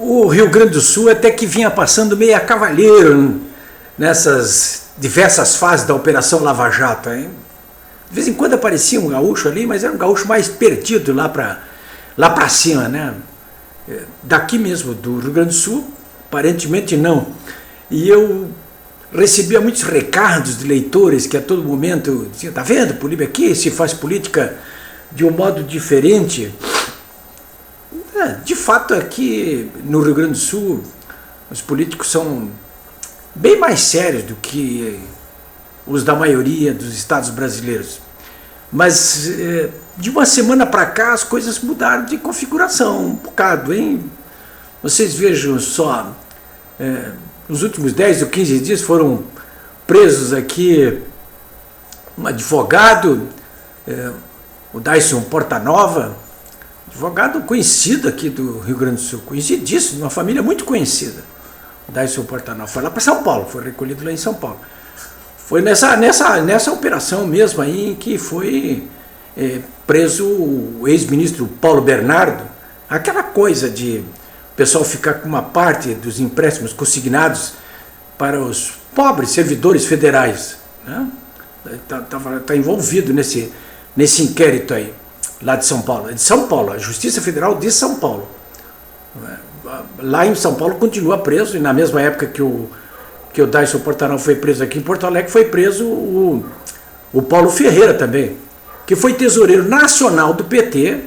o Rio Grande do Sul até que vinha passando meio a cavalheiro nessas diversas fases da Operação Lava Jato, hein? De vez em quando aparecia um gaúcho ali, mas era um gaúcho mais perdido lá para cima, né? Daqui mesmo, do Rio Grande do Sul, aparentemente não. E eu recebia muitos recados de leitores que a todo momento diziam: tá vendo, Políbio, aqui se faz política de um modo diferente. De fato, aqui no Rio Grande do Sul, os políticos são bem mais sérios do que os da maioria dos estados brasileiros. Mas de uma semana para cá as coisas mudaram de configuração um bocado, hein? Vocês vejam só, nos últimos 10 ou 15 dias foram presos aqui um advogado, o Dyson Portanova, advogado conhecido aqui do Rio Grande do Sul, conhecidíssimo, uma família muito conhecida. O Dyson Portanova foi lá para São Paulo, foi recolhido lá em São Paulo. Foi nessa operação mesmo aí que foi preso o ex-ministro Paulo Bernardo. Aquela coisa de o pessoal ficar com uma parte dos empréstimos consignados para os pobres servidores federais, né? Tá envolvido nesse inquérito aí, lá de São Paulo. É de São Paulo, a Justiça Federal de São Paulo. Lá em São Paulo continua preso, e na mesma época que o Dyson Portanova foi preso aqui em Porto Alegre, foi preso o Paulo Ferreira também, que foi tesoureiro nacional do PT,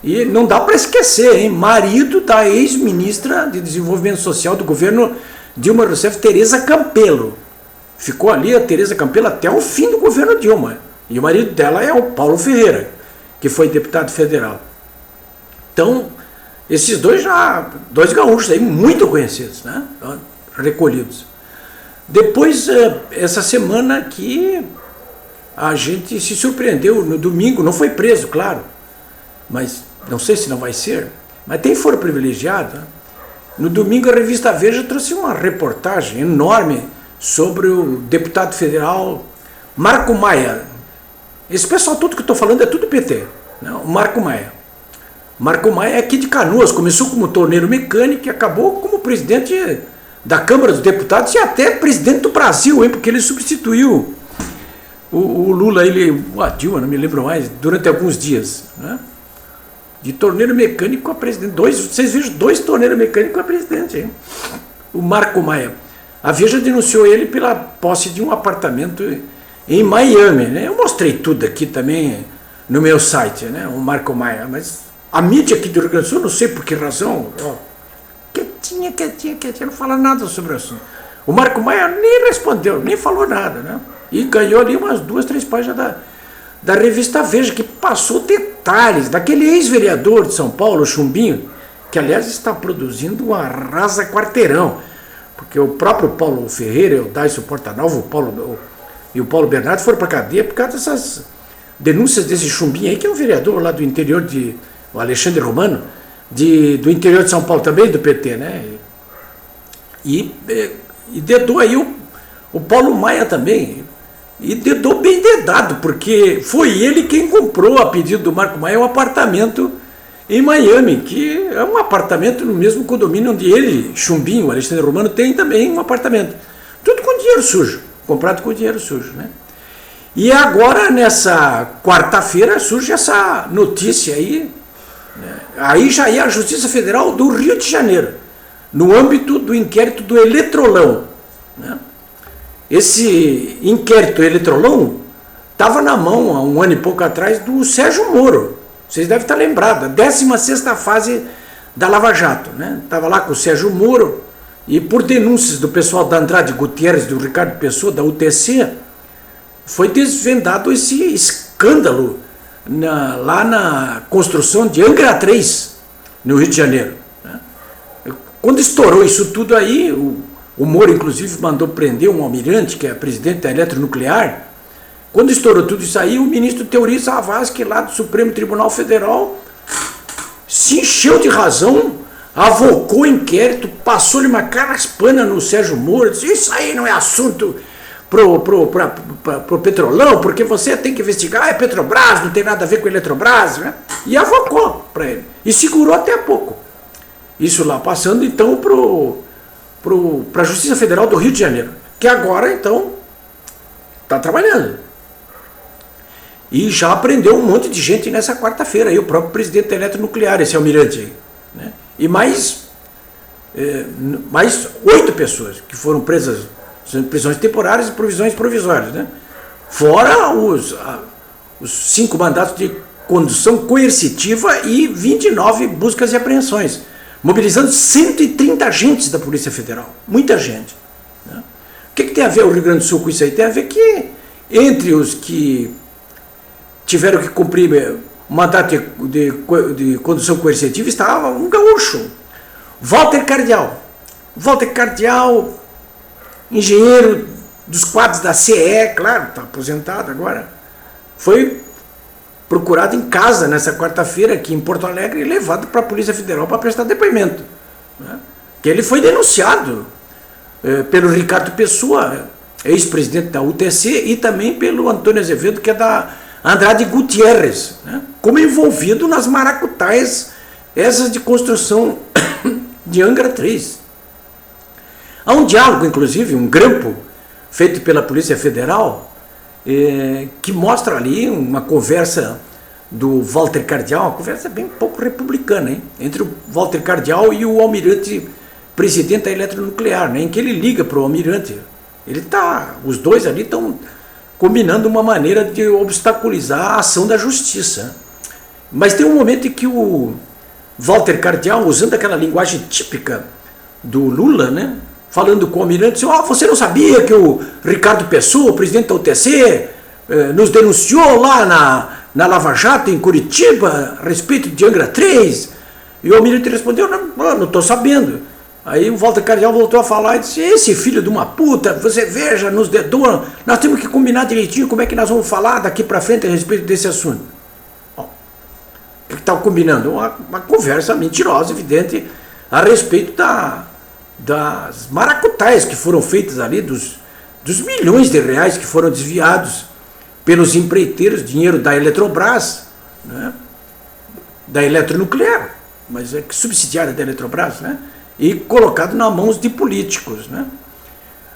e não dá para esquecer, hein? Marido da ex-ministra de Desenvolvimento Social do governo Dilma Rousseff, Tereza Campelo. Ficou ali a Tereza Campelo até o fim do governo Dilma, e o marido dela é o Paulo Ferreira, que foi deputado federal. Então, esses dois gaúchos aí muito conhecidos, né? Recolhidos. Depois, essa semana aqui, a gente se surpreendeu no domingo, não foi preso, claro, mas não sei se não vai ser, mas tem foro privilegiado, né? No domingo a revista Veja trouxe uma reportagem enorme sobre o deputado federal Marco Maia. Esse pessoal todo que eu estou falando é tudo PT, né? O Marco Maia. Marco Maia é aqui de Canoas, começou como torneiro mecânico e acabou como presidente da Câmara dos Deputados e até presidente do Brasil, hein, porque ele substituiu o Lula, o Dilma, não me lembro mais, durante alguns dias, né? De torneiro mecânico a presidente. Vocês vejam, 2 torneiros mecânicos a presidente, hein? O Marco Maia. A Veja denunciou ele pela posse de um apartamento em Miami, né? Eu mostrei tudo aqui também no meu site, né? O Marco Maia, mas a mídia aqui do Rio Grande do Sul, não sei por que razão, quietinha, não fala nada sobre o assunto. O Marco Maia nem respondeu, nem falou nada, né? E ganhou ali umas 2, 3 páginas da revista Veja, que passou detalhes daquele ex-vereador de São Paulo, Chumbinho, que aliás está produzindo um arrasa quarteirão, porque o próprio Paulo Ferreira, o Dyson Portanova, e o Paulo Bernardo foram para a cadeia por causa dessas denúncias desse Chumbinho aí, que é um vereador lá do interior o Alexandre Romano, do interior de São Paulo também, do PT, né? E dedou aí o Paulo Maia também, e dedou bem dedado, porque foi ele quem comprou, a pedido do Marco Maia, um apartamento em Miami, que é um apartamento no mesmo condomínio onde ele, Chumbinho, o Alexandre Romano, tem também um apartamento. Tudo com dinheiro sujo, comprado com dinheiro sujo, né? E agora, nessa quarta-feira, surge essa notícia aí, né? Aí já é a Justiça Federal do Rio de Janeiro, no âmbito do inquérito do Eletrolão, né? Esse inquérito Eletrolão estava na mão, há um ano e pouco atrás, do Sérgio Moro. Vocês devem estar lembrados, a 16ª fase da Lava Jato, né? Estava lá com o Sérgio Moro, e por denúncias do pessoal da Andrade Gutierrez, do Ricardo Pessoa, da UTC, foi desvendado esse escândalo lá na construção de Angra 3, no Rio de Janeiro, né? Quando estourou isso tudo aí, o Moro, inclusive, mandou prender um almirante, que é presidente da Eletronuclear. Quando estourou tudo isso aí, o ministro Teori Zavascki, lá do Supremo Tribunal Federal, se encheu de razão, avocou o inquérito, passou-lhe uma caraspana no Sérgio Moro, disse: isso aí não é assunto pro Petrolão, porque você tem que investigar, é Petrobras, não tem nada a ver com a Eletrobras, né? E avocou para ele, e segurou até pouco. Isso lá passando então para a Justiça Federal do Rio de Janeiro, que agora então está trabalhando. E já prendeu um monte de gente nessa quarta-feira, aí o próprio presidente da Eletronuclear, esse almirante aí, né? E mais 8 pessoas que foram presas, prisões temporárias e provisões provisórias, né? Fora os 5 mandatos de condução coercitiva e 29 buscas e apreensões, mobilizando 130 agentes da Polícia Federal, muita gente, né? O que tem a ver o Rio Grande do Sul com isso aí? Tem a ver que entre os que tiveram que cumprir mandato de condução coercitiva estava um gaúcho, Walter Cardial. Walter Cardial, engenheiro dos quadros da CE, claro, está aposentado agora, foi procurado em casa nessa quarta-feira aqui em Porto Alegre e levado para a Polícia Federal para prestar depoimento, né? Que ele foi denunciado pelo Ricardo Pessoa, ex-presidente da UTC, e também pelo Antônio Azevedo, que é da Andrade Gutierrez, né? Como envolvido nas maracutaias essas de construção de Angra 3. Há um diálogo, inclusive, um grampo feito pela Polícia Federal, que mostra ali uma conversa do Walter Cardial, uma conversa bem pouco republicana, hein? Entre o Walter Cardial e o almirante presidente da Eletronuclear, né? Em que ele liga para o almirante. Os dois ali estão combinando uma maneira de obstaculizar a ação da justiça. Mas tem um momento em que o Walter Cardial, usando aquela linguagem típica do Lula, né? Falando com o almirante, disse: você não sabia que o Ricardo Pessoa, o presidente da UTC, nos denunciou lá na Lava Jato, em Curitiba, a respeito de Angra 3? E o almirante respondeu: não estou sabendo. Aí o Walter Cardial voltou a falar e disse: esse filho de uma puta, você veja, nos dedou, nós temos que combinar direitinho como é que nós vamos falar daqui para frente a respeito desse assunto. O que está combinando? Uma conversa mentirosa, evidente, a respeito das maracutaias que foram feitas ali, dos milhões de reais que foram desviados pelos empreiteiros, dinheiro da Eletrobras, né? Da Eletronuclear, mas é subsidiária da Eletrobras, né? E colocado nas mãos de políticos, né?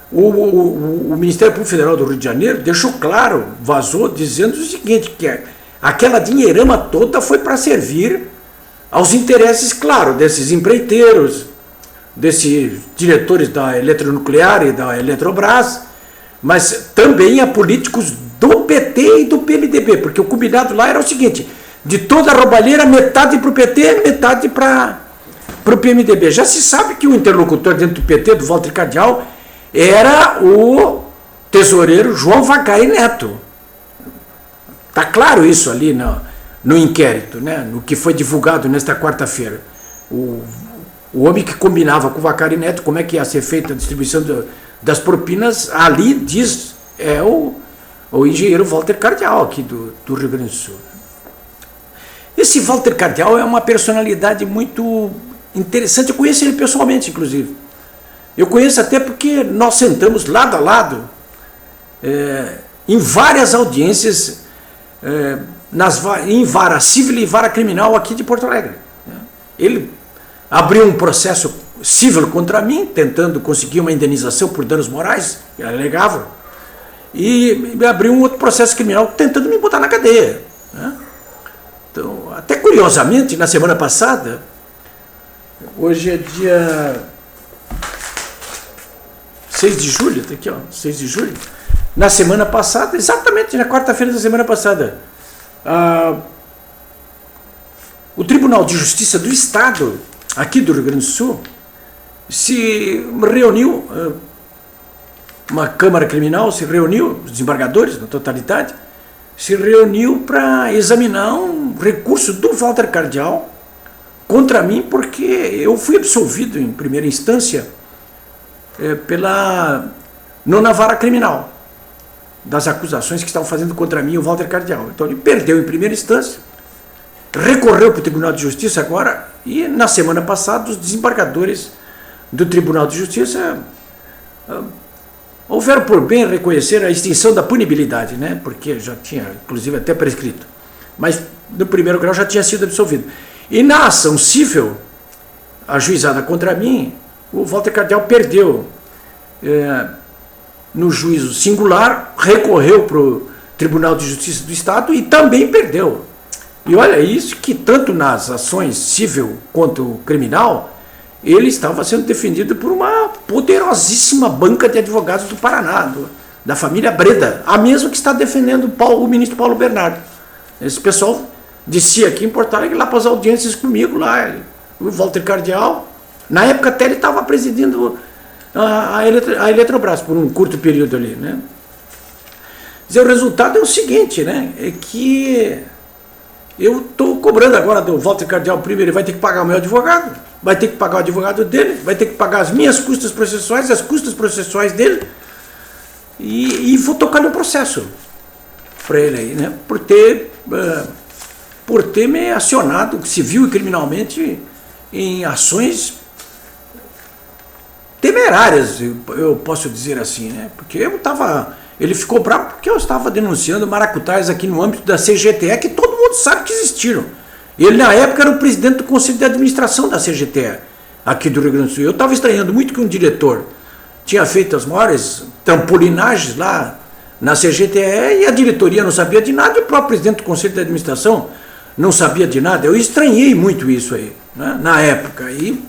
O Ministério Público Federal do Rio de Janeiro deixou claro, vazou, dizendo o seguinte, que aquela dinheirama toda foi para servir aos interesses, claro, desses empreiteiros, desses diretores da Eletronuclear e da Eletrobras, mas também a políticos do PT e do PMDB, porque o combinado lá era o seguinte: de toda a roubalheira, metade para o PT, metade para o PMDB. Já se sabe que o interlocutor dentro do PT, do Walter Cardial, era o tesoureiro João Vacari Neto. Está claro isso ali no inquérito, né? No que foi divulgado nesta quarta-feira. O homem que combinava com o Vacari Neto como é que ia ser feita a distribuição das propinas, ali diz, é o engenheiro Walter Cardial, aqui do Rio Grande do Sul. Esse Walter Cardial é uma personalidade muito interessante, eu conheço ele pessoalmente, inclusive. Eu conheço até porque nós sentamos lado a lado em várias audiências, em vara civil e vara criminal aqui de Porto Alegre. Ele abriu um processo civil contra mim, tentando conseguir uma indenização por danos morais, que ele alegava, e abriu um outro processo criminal tentando me botar na cadeia, né? Então, até curiosamente, na semana passada, hoje é dia 6 de julho, tá aqui, ó, 6 de julho, na semana passada, exatamente na quarta-feira da semana passada, o Tribunal de Justiça do Estado, aqui do Rio Grande do Sul, se reuniu, uma Câmara Criminal se reuniu, os desembargadores, na totalidade, se reuniu para examinar um recurso do Walter Cardial contra mim, porque eu fui absolvido em primeira instância pela nona vara criminal, das acusações que estavam fazendo contra mim o Walter Cardial. Então ele perdeu em primeira instância, recorreu para o Tribunal de Justiça agora, e na semana passada os desembargadores do Tribunal de Justiça houveram por bem reconhecer a extinção da punibilidade, né? Porque já tinha, inclusive, até prescrito, mas no primeiro grau já tinha sido absolvido. E na ação civil, ajuizada contra mim, o Walter Cardeal perdeu no juízo singular, recorreu para o Tribunal de Justiça do Estado e também perdeu. E olha, isso que tanto nas ações civil quanto criminal, ele estava sendo defendido por uma poderosíssima banca de advogados do Paraná, da família Breda, a mesma que está defendendo o ministro Paulo Bernardo. Esse pessoal descia aqui em Porto Alegre lá para as audiências comigo, lá, o Walter Cardeal. Na época até ele estava presidindo a Eletrobras por um curto período ali, né? Dizer, o resultado é o seguinte, né? É que eu estou cobrando agora do Walter Cardeal primeiro, ele vai ter que pagar o meu advogado, vai ter que pagar o advogado dele, vai ter que pagar as minhas custas processuais, as custas processuais dele, e vou tocar no processo para ele aí, né? Por ter me acionado civil e criminalmente em ações temerárias, eu posso dizer assim, né? Porque ele ficou bravo porque eu estava denunciando maracutaias aqui no âmbito da CGTE, que todo mundo sabe que existiram. Ele, na época, era o presidente do Conselho de Administração da CGTE, aqui do Rio Grande do Sul. Eu estava estranhando muito que um diretor tinha feito as maiores trampolinagens lá na CGTE e a diretoria não sabia de nada e o próprio presidente do Conselho de Administração não sabia de nada. Eu estranhei muito isso aí, né, na época. E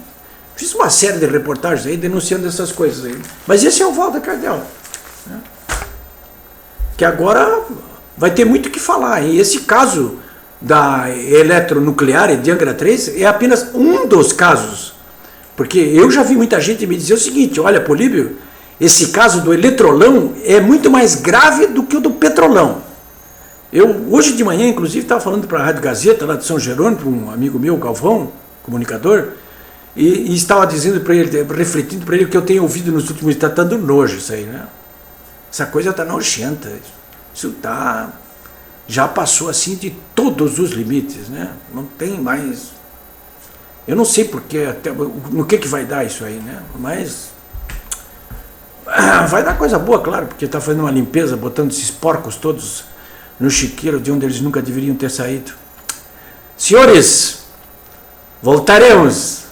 fiz uma série de reportagens aí denunciando essas coisas aí. Mas esse é o Walter Cardeal, né, que agora vai ter muito o que falar. E esse caso da eletronuclear de Angra 3 é apenas um dos casos. Porque eu já vi muita gente me dizer o seguinte: olha, Políbio, esse caso do Eletrolão é muito mais grave do que o do Petrolão. Eu, hoje de manhã, inclusive, estava falando para a Rádio Gazeta, lá de São Jerônimo, para um amigo meu, Galvão, comunicador, e estava dizendo para ele, refletindo para ele o que eu tenho ouvido nos últimos dias, está dando nojo isso aí, né? Essa coisa está nojenta, isso está... já passou assim de todos os limites, né? Não tem mais... Eu não sei porque, até, no que vai dar isso aí, né? Mas vai dar coisa boa, claro, porque está fazendo uma limpeza, botando esses porcos todos no chiqueiro de onde eles nunca deveriam ter saído. Senhores, voltaremos!